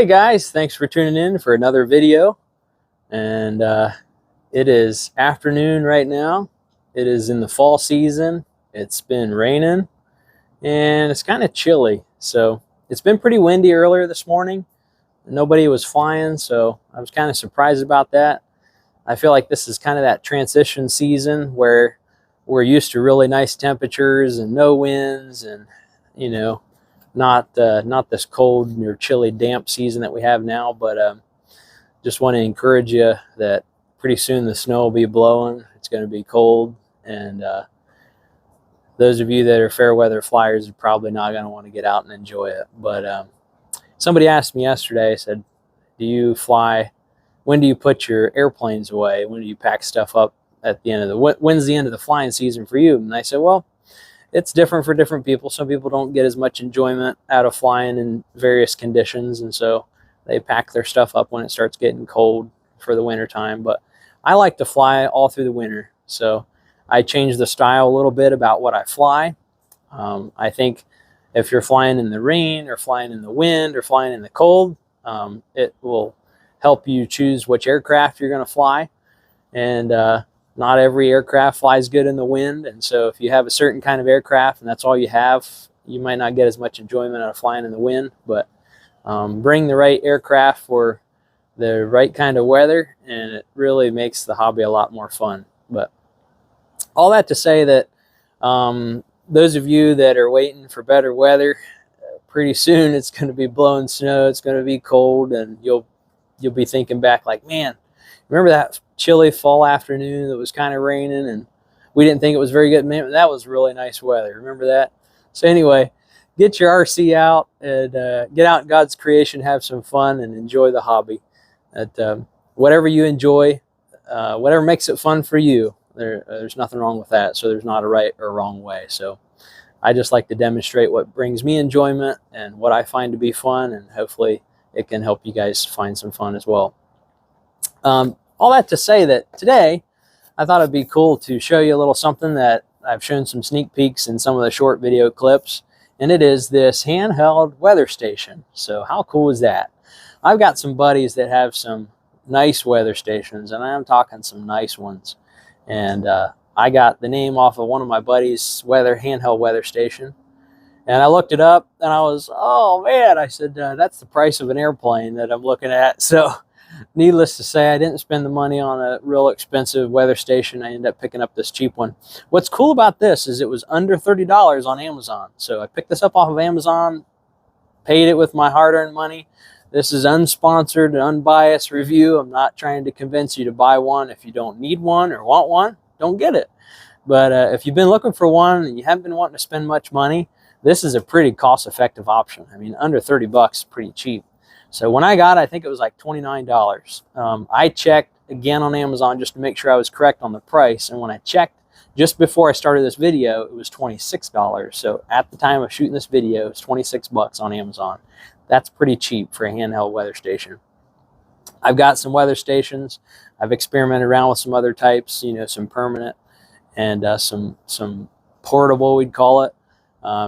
Hey guys, thanks for tuning in for another video. And it is afternoon right now. It is in the fall season. It's been raining and it's kind of chilly. So it's been pretty windy earlier this morning. Nobody was flying, so I was kind of surprised about that. I feel like this is kind of that transition season where we're used to really nice temperatures and no winds, and not this cold or chilly damp season that we have now. But just want to encourage you that pretty soon the snow will be blowing. It's going to be cold, and those of you that are fair weather flyers are probably not going to want to get out and enjoy it. But somebody asked me yesterday, said, do you fly? When do you put your airplanes away? When do you pack stuff up at the end of when's the end of the flying season for you? And I said, well, it's different for different people. Some people don't get as much enjoyment out of flying in various conditions, and so they pack their stuff up when it starts getting cold for the winter time. But I like to fly all through the winter, so I change the style a little bit about what I fly. I think if you're flying in the rain or flying in the wind or flying in the cold, it will help you choose which aircraft you're going to fly. And not every aircraft flies good in the wind, and so if you have a certain kind of aircraft and that's all you have, you might not get as much enjoyment out of flying in the wind. But bring the right aircraft for the right kind of weather, and it really makes the hobby a lot more fun. But all that to say that those of you that are waiting for better weather, pretty soon it's going to be blowing snow, it's going to be cold, and you'll be thinking back like, man, remember that chilly fall afternoon that was kind of raining and we didn't think it was very good? Man, that was really nice weather. Remember that? So anyway, get your RC out and get out in God's creation, have some fun, and enjoy the hobby. Whatever you enjoy, whatever makes it fun for you, there's nothing wrong with that. So there's not a right or wrong way. So I just like to demonstrate what brings me enjoyment and what I find to be fun, and hopefully it can help you guys find some fun as well. All that to say that today I thought it'd be cool to show you a little something that I've shown some sneak peeks in some of the short video clips, and it is this handheld weather station. So how cool is that? I've got some buddies that have some nice weather stations, and I'm talking some nice ones. And I got the name off of one of my buddies' handheld weather station, and I looked it up, and I was, oh man, I said, that's the price of an airplane that I'm looking at. So needless to say, I didn't spend the money on a real expensive weather station. I ended up picking up this cheap one. What's cool about this is it was under $30 on Amazon. So I picked this up off of Amazon, paid it with my hard-earned money. This is unsponsored and unbiased review. I'm not trying to convince you to buy one. If you don't need one or want one, don't get it. But if you've been looking for one and you haven't been wanting to spend much money, this is a pretty cost-effective option. I mean, under 30 bucks, pretty cheap. So when I got it, I think it was like $29. I checked again on Amazon just to make sure I was correct on the price. And when I checked just before I started this video, it was $26. So at the time of shooting this video, it's 26 bucks on Amazon. That's pretty cheap for a handheld weather station. I've got some weather stations. I've experimented around with some other types, some permanent and some portable, we'd call it.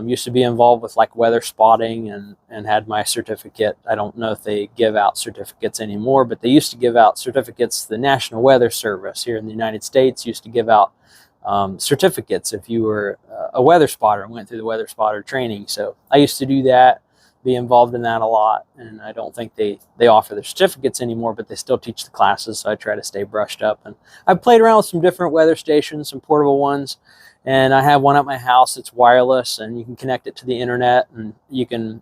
Used to be involved with like weather spotting and had my certificate. I don't know if they give out certificates anymore, but they used to give out certificates. The National Weather Service here in the United States used to give out certificates if you were a weather spotter and went through the weather spotter training. So I used to do that, be involved in that a lot, and I don't think they offer the certificates anymore, but they still teach the classes, so I try to stay brushed up. And I've played around with some different weather stations, some portable ones. And I have one at my house. It's wireless, and you can connect it to the internet, and you can,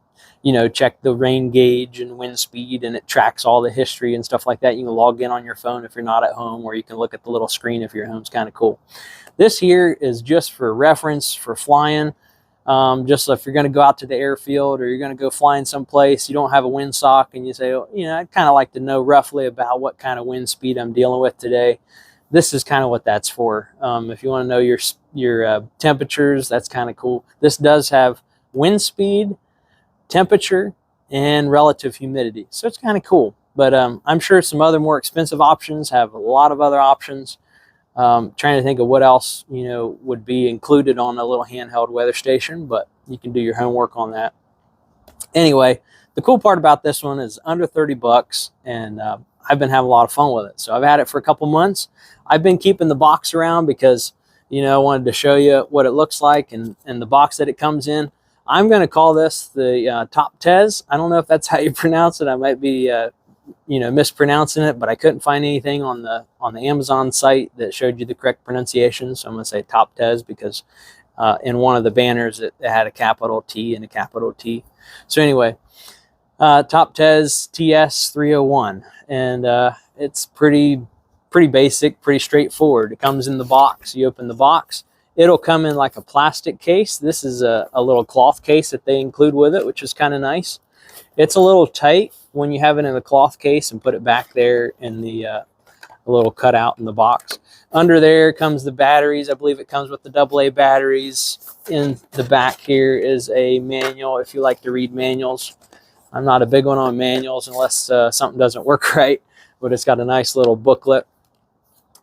check the rain gauge and wind speed, and it tracks all the history and stuff like that. You can log in on your phone if you're not at home, or you can look at the little screen if you're at home. It's kind of cool. This here is just for reference for flying. Just if you're going to go out to the airfield or you're going to go flying someplace, you don't have a windsock, and you say, oh, I'd kind of like to know roughly about what kind of wind speed I'm dealing with today. This is kind of what that's for. If you want to know your temperatures, that's kind of cool. This does have wind speed, temperature, and relative humidity. So it's kind of cool. But I'm sure some other more expensive options have a lot of other options. Trying to think of what else, would be included on a little handheld weather station, but you can do your homework on that. Anyway, the cool part about this one is under 30 bucks, and I've been having a lot of fun with it. So I've had it for a couple months. I've been keeping the box around because, you know, I wanted to show you what it looks like and the box that it comes in. I'm going to call this the Toptes. I don't know if that's how you pronounce it. I might be, you know, mispronouncing it, but I couldn't find anything on the Amazon site that showed you the correct pronunciation. So I'm going to say Toptes because in one of the banners it had a capital T and a capital T. So anyway, Toptes TS-301, and it's pretty basic, pretty straightforward. It comes in the box. You open the box. It'll come in like a plastic case. This is a little cloth case that they include with it, which is kind of nice. It's a little tight when you have it in a cloth case and put it back there in the little cutout in the box. Under there comes the batteries. I believe it comes with the AA batteries. In the back here is a manual if you like to read manuals. I'm not a big one on manuals unless something doesn't work right, but it's got a nice little booklet.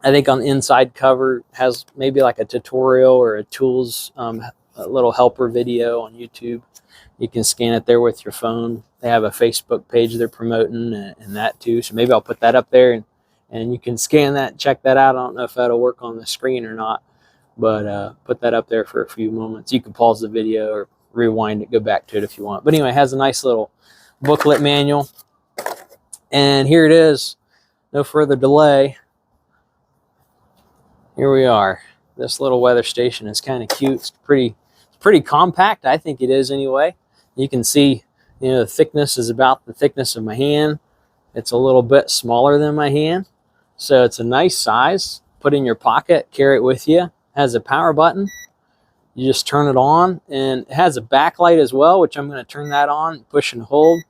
I think on the inside cover has maybe like a tutorial or a tools, a little helper video on YouTube. You can scan it there with your phone. They have a Facebook page they're promoting and that too. So maybe I'll put that up there and you can scan that and check that out. I don't know if that'll work on the screen or not, but put that up there for a few moments. You can pause the video or rewind it, go back to it if you want. But anyway, it has a nice little booklet manual. And here it is. No further delay. Here we are. This little weather station is kind of cute. It's pretty compact. I think it is anyway. You can see, you know, the thickness is about the thickness of my hand. It's a little bit smaller than my hand. So it's a nice size. Put in your pocket, carry it with you. It has a power button. You just turn it on, and it has a backlight as well, which I'm going to turn that on, push and hold.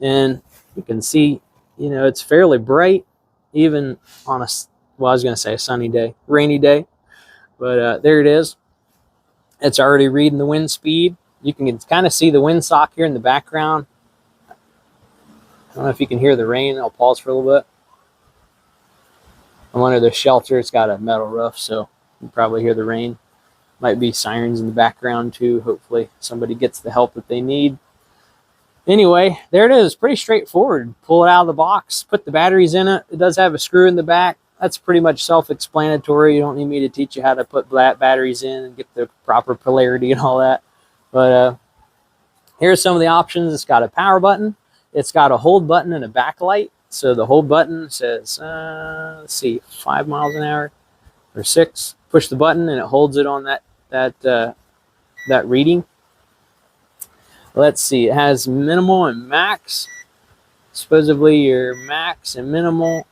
And you can see, you know, it's fairly bright, even on a, well, I was going to say a sunny day, rainy day. But there it is. It's already reading the wind speed. You can kind of see the windsock here in the background. I don't know if you can hear the rain. I'll pause for a little bit. I'm under the shelter. It's got a metal roof, so you can probably hear the rain. Might be sirens in the background too. Hopefully somebody gets the help that they need. Anyway, there it is. Pretty straightforward. Pull it out of the box. Put the batteries in it. It does have a screw in the back. That's pretty much self-explanatory. You don't need me to teach you how to put batteries in and get the proper polarity and all that. But here's some of the options. It's got a power button. It's got a hold button and a backlight. So the hold button says, let's see, 5 miles an hour or 6. Push the button and it holds it on that reading. Let's see, it has minimal and max. Supposedly your max and minimal.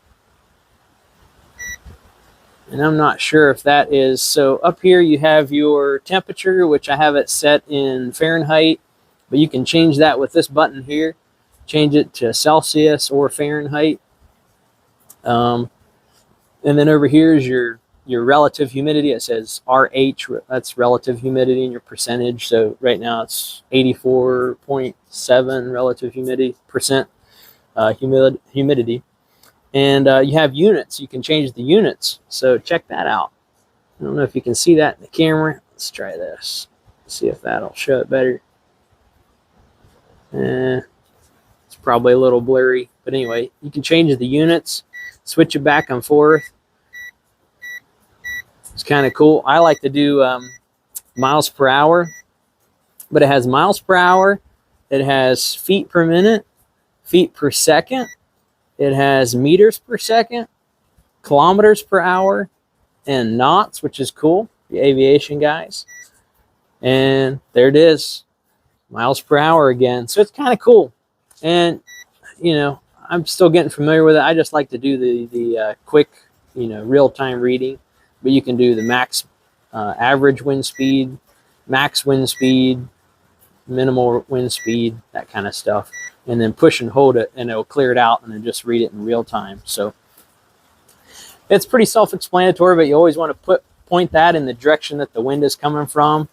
And I'm not sure if that is. So up here you have your temperature, which I have it set in Fahrenheit, but you can change that with this button here. Change it to Celsius or Fahrenheit. And then over here is your relative humidity. It says RH, that's relative humidity and your percentage. So right now it's 84.7 relative humidity percent humidity. And you have units. You can change the units. So check that out. I don't know if you can see that in the camera. Let's try this. See if that'll show it better. It's probably a little blurry. But anyway, you can change the units. Switch it back and forth. It's kind of cool. I like to do miles per hour. But it has miles per hour. It has feet per minute. Feet per second. It has meters per second, kilometers per hour, and knots, which is cool, the aviation guys. And there it is, miles per hour again. So it's kind of cool. And, you know, I'm still getting familiar with it. I just like to do the quick, you know, real-time reading. But you can do the max average wind speed, max wind speed, minimal wind speed, that kind of stuff. And then push and hold it, and it'll clear it out, and then just read it in real time. So it's pretty self-explanatory, but you always want to point that in the direction that the wind is coming from.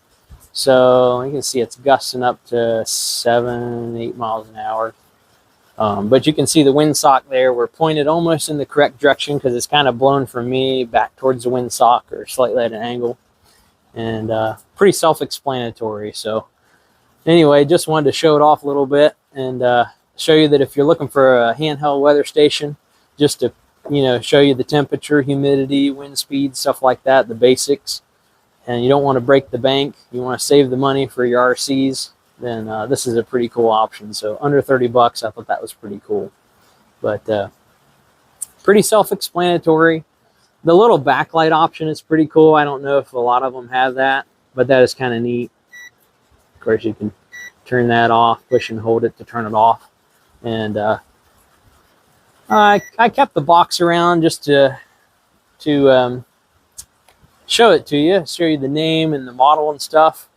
So you can see it's gusting up to 7-8 miles an hour. But you can see the windsock there. We're pointed almost in the correct direction because it's kind of blown from me back towards the windsock or slightly at an angle. And pretty self-explanatory. So anyway, just wanted to show it off a little bit and show you that if you're looking for a handheld weather station, just to, you know, show you the temperature, humidity, wind speed, stuff like that, the basics, and you don't want to break the bank, you want to save the money for your RCs, then this is a pretty cool option. So under 30 bucks, I thought that was pretty cool. But pretty self-explanatory. The little backlight option is pretty cool. I don't know if a lot of them have that, but that is kind of neat. Of course, you can turn that off, push and hold it to turn it off. And I kept the box around just to show it to you, show you the name and the model and stuff.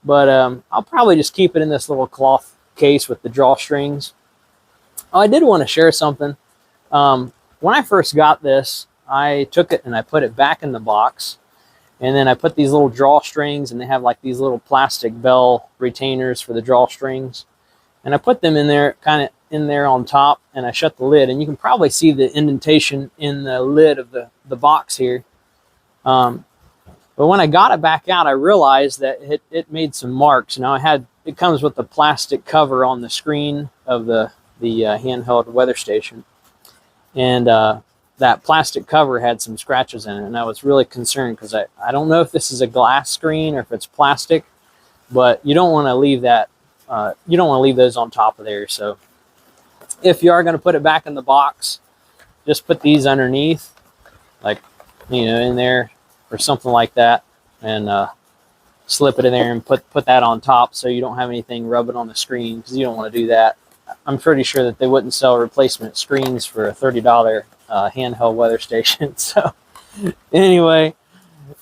But I'll probably just keep it in this little cloth case with the drawstrings. Oh, I did want to share something. When I first got this, I took it and I put it back in the box. And then I put these little drawstrings, and they have like these little plastic bell retainers for the drawstrings. And I put them in there, kind of in there on top, and I shut the lid. And you can probably see the indentation in the lid of the box here. But when I got it back out, I realized that it made some marks. Now it comes with the plastic cover on the screen of the handheld weather station. And that plastic cover had some scratches in it, and I was really concerned because I don't know if this is a glass screen or if it's plastic, but you don't want to leave that, you don't want to leave those on top of there. So if you are going to put it back in the box, just put these underneath, like, you know, in there or something like that, and slip it in there and put that on top so you don't have anything rubbing on the screen, because you don't want to do that. I'm pretty sure that they wouldn't sell replacement screens for a $30 handheld weather station. So anyway,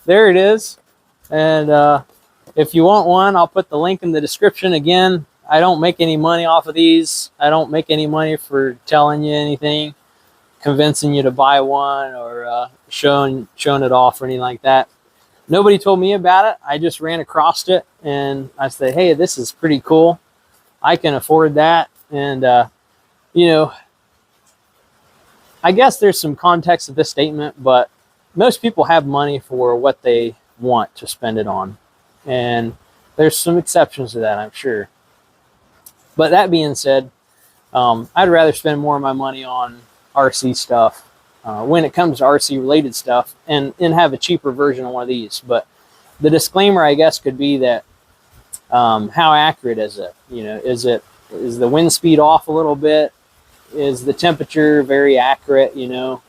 there it is. And if you want one, I'll put the link in the description. Again, I don't make any money off of these. I don't make any money for telling you anything, convincing you to buy one, or showing it off or anything like that. Nobody told me about it. I just ran across it and I said, hey, this is pretty cool. I can afford that. And you know, I guess there's some context to this statement, but most people have money for what they want to spend it on. And there's some exceptions to that, I'm sure. But that being said, I'd rather spend more of my money on RC stuff when it comes to RC related stuff, and have a cheaper version of one of these. But the disclaimer, I guess, could be that how accurate is it? You know, is the wind speed off a little bit? Is the temperature very accurate, you know?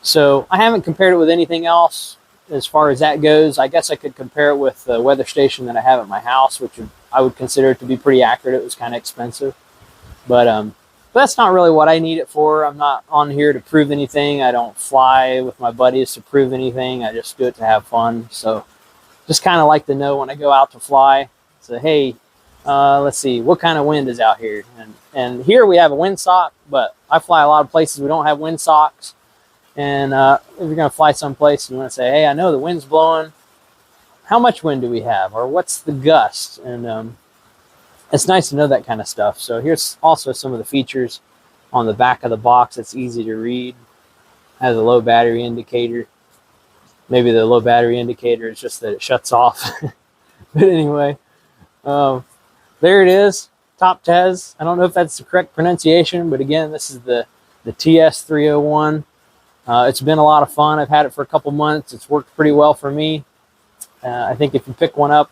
So I haven't compared it with anything else as far as that goes. I guess I could compare it with the weather station that I have at my house, which I would consider it to be pretty accurate. It was kind of expensive. But that's not really what I need it for. I'm not on here to prove anything. I don't fly with my buddies to prove anything. I just do it to have fun. So just kind of like to know when I go out to fly, say, hey, let's see, what kind of wind is out here? And here we have a windsock, but I fly a lot of places we don't have windsocks. And if you're going to fly someplace and you want to say, hey, I know the wind's blowing. How much wind do we have? Or what's the gust? And it's nice to know that kind of stuff. So here's also some of the features on the back of the box. It's easy to read. Has a low battery indicator. Maybe the low battery indicator is just that it shuts off. But anyway, there it is, Toptes. I don't know if that's the correct pronunciation, but again, this is the TS-301. It's been a lot of fun. I've had it for a couple months. It's worked pretty well for me. I think if you pick one up,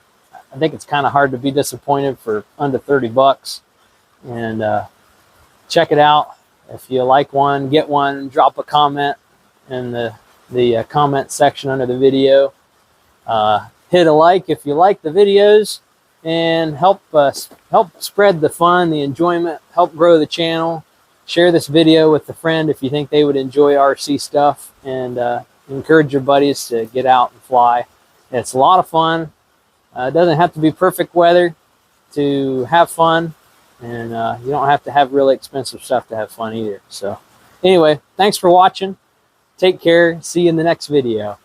I think it's kind of hard to be disappointed for under 30 bucks. And check it out. If you like one, get one. Drop a comment in the comment section under the video. Hit a like if you like the videos, and help spread the fun, the enjoyment, help grow the channel. Share this video with a friend if you think they would enjoy RC stuff, and encourage your buddies to get out and fly. It's a lot of fun. It doesn't have to be perfect weather to have fun, and you don't have to have really expensive stuff to have fun either. So anyway, thanks for watching. Take care. See you in the next video.